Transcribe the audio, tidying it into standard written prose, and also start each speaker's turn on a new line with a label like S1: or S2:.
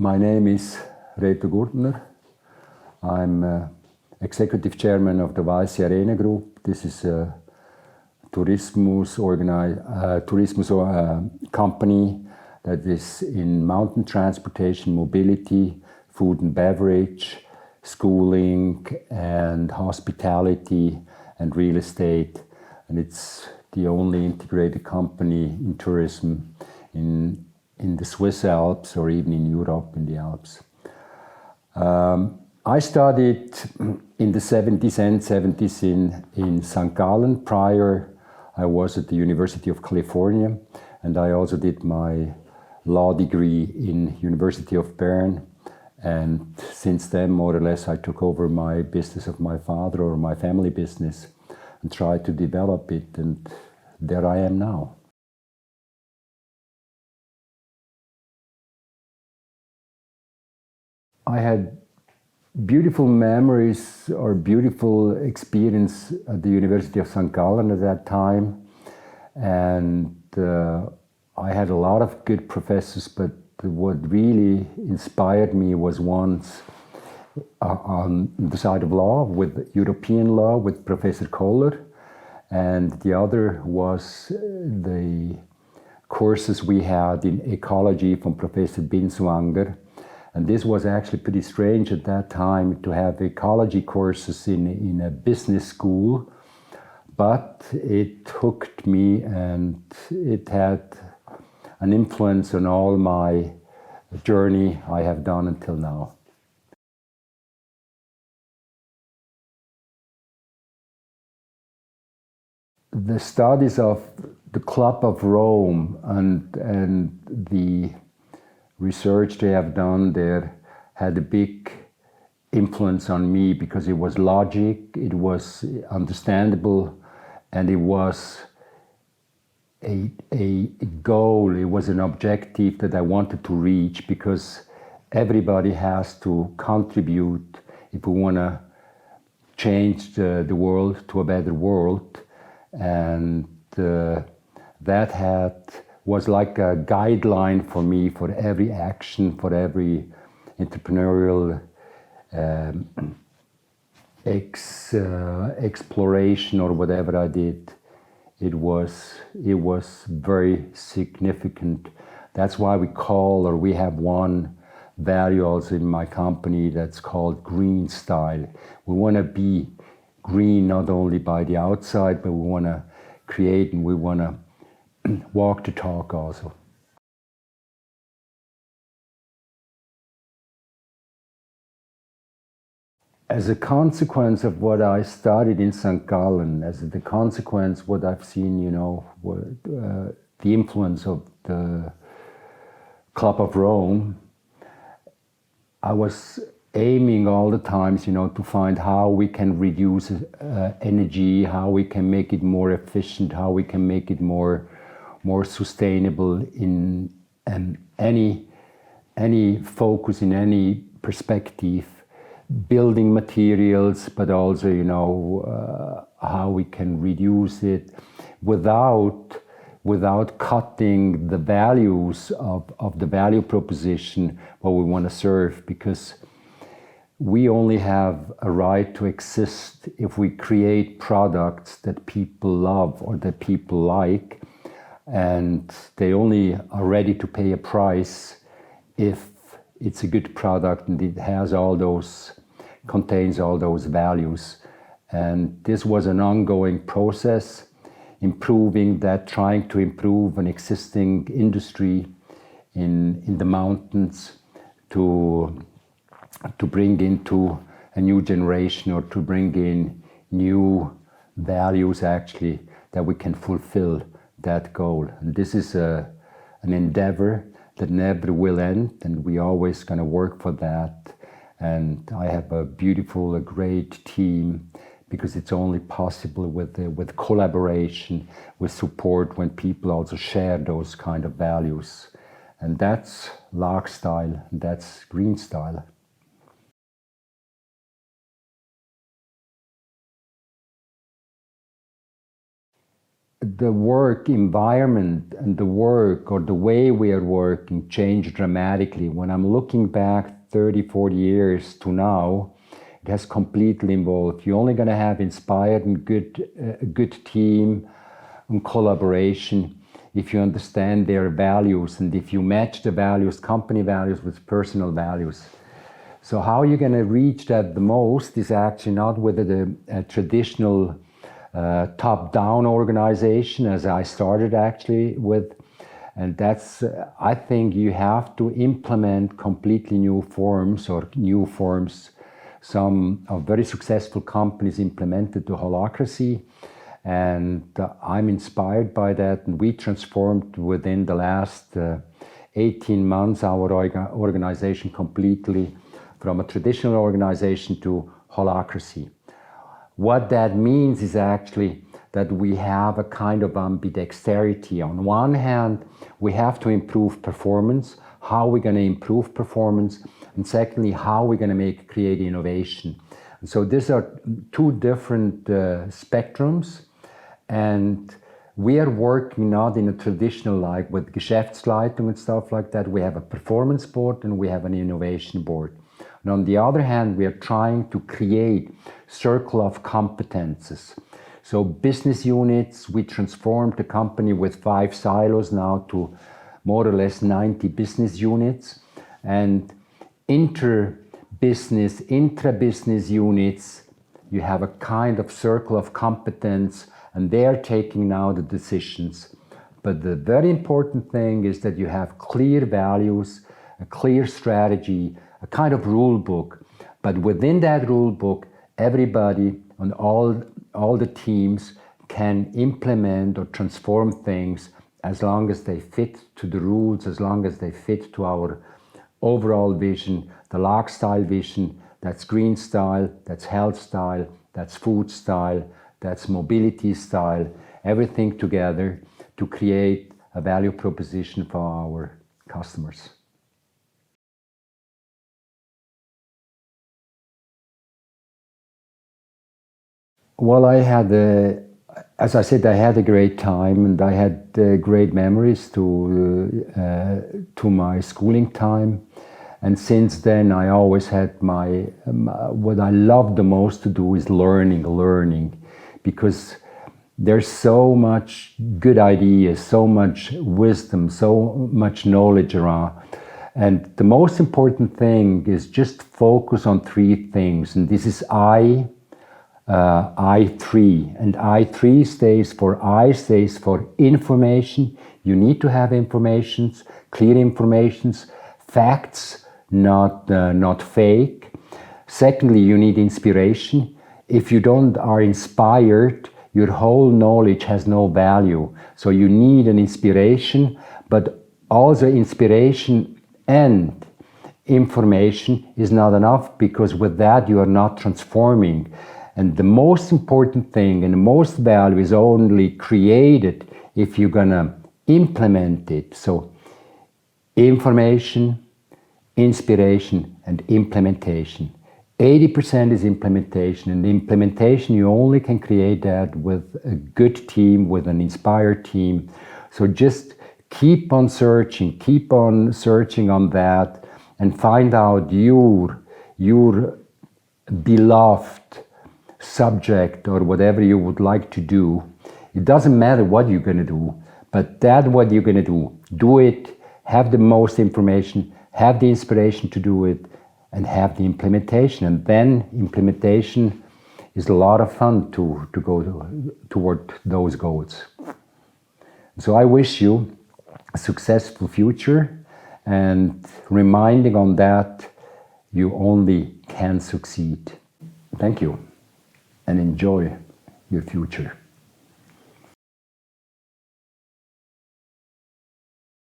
S1: My name is Reto Gurtner. I'm Executive Chairman of the Weisse Group. This is a tourismus company that is in mountain transportation, mobility, food and beverage, schooling and hospitality and real estate. And it's the only integrated company in tourism in the Swiss Alps or even in Europe in the Alps. I studied in the 70s in St. Gallen. Prior, I was at the University of California, and I also did my law degree in University of Bern. And since then, more or less, I took over my business of my father or my family business and tried to develop it, and there I am now. I had beautiful memories or beautiful experience at the University of St. Gallen at that time. And I had a lot of good professors, but what really inspired me was once on the side of law, with European law, with Professor Kohler. And the other was the courses we had in ecology from Professor Binswanger. And this was actually pretty strange at that time to have ecology courses in a business school, but it hooked me and it had an influence on all my journey I have done until now. The studies of the Club of Rome and the research they have done there had a big influence on me because it was logic, it was understandable, and it was a goal, it was an objective that I wanted to reach, because everybody has to contribute if we want to change the world to a better world. And that was like a guideline for me for every action, for every entrepreneurial exploration or whatever I did. It was very significant. That's why we have one value also in my company that's called green style. We want to be green not only by the outside, but we want to create and we want to walk the talk also. As a consequence of what I studied in St. Gallen, as the consequence what I've seen, the influence of the Club of Rome, I was aiming all the times, to find how we can reduce energy, how we can make it more efficient, how we can make it more sustainable in any focus, in any perspective, building materials, but also how we can reduce it without cutting the values of the value proposition what we want to serve, because we only have a right to exist if we create products that people love or that people like, and they only are ready to pay a price if it's a good product and it contains all those values. And this was an ongoing process, trying to improve an existing industry in the mountains to bring into a new generation or to bring in new values actually that we can fulfill that goal. And this is an endeavor that never will end, and we always going to work for that. And I have a great team, because it's only possible with collaboration, with support, when people also share those kind of values. And that's large style, and that's green style. the work environment and the work or the way we are working changed dramatically. When I'm looking back 30, 40 years to now, it has completely evolved. You're only going to have inspired and good team and collaboration if you understand their values and if you match the values, company values with personal values. So how you're going to reach that the most is actually not with a traditional top-down organization, as I started actually with. And that's, I think you have to implement completely new forms. Some of very successful companies implemented the holacracy, and I'm inspired by that. And we transformed within the last 18 months our organization completely from a traditional organization to holacracy. What that means is actually that we have a kind of ambidexterity. On one hand, we have to improve performance. How are we going to improve performance? And secondly, how are we going to create innovation? And so these are two different spectrums. And we are working not in a traditional like with Geschäftsleitung and stuff like that. We have a performance board and we have an innovation board. And on the other hand, we are trying to create circle of competences. So business units, we transformed the company with 5 silos now to more or less 90 business units. And intra-business units, you have a kind of circle of competence, and they are taking now the decisions. But the very important thing is that you have clear values, a clear strategy, a kind of rule book. But within that rule book, everybody and all the teams can implement or transform things as long as they fit to the rules, as long as they fit to our overall vision, the Lark style vision. That's green style, that's health style, that's food style, that's mobility style, everything together to create a value proposition for our customers. Well, as I said, I had a great time and I had great memories to my schooling time. And since then, I always had what I love the most to do is learning, because there's so much good ideas, so much wisdom, so much knowledge around. And the most important thing is just focus on 3 things. And this is I3. And I3 stands for information. You need to have informations, clear informations, facts, not fake. Secondly, you need inspiration. If you are inspired, your whole knowledge has no value. So you need an inspiration, but also inspiration and information is not enough, because with that you are not transforming. And the most important thing and the most value is only created if you're gonna implement it. So information, inspiration, and implementation. 80% is implementation, and the implementation you only can create that with a good team, with an inspired team. So just keep on searching on that, and find out your beloved subject or whatever you would like to do. It doesn't matter what you're going to do, but what you're going to do it, have the most information, have the inspiration to do it, and have the implementation. And then implementation is a lot of fun to go toward those goals. So I wish you a successful future, and reminding on that you only can succeed. Thank you, and enjoy your future.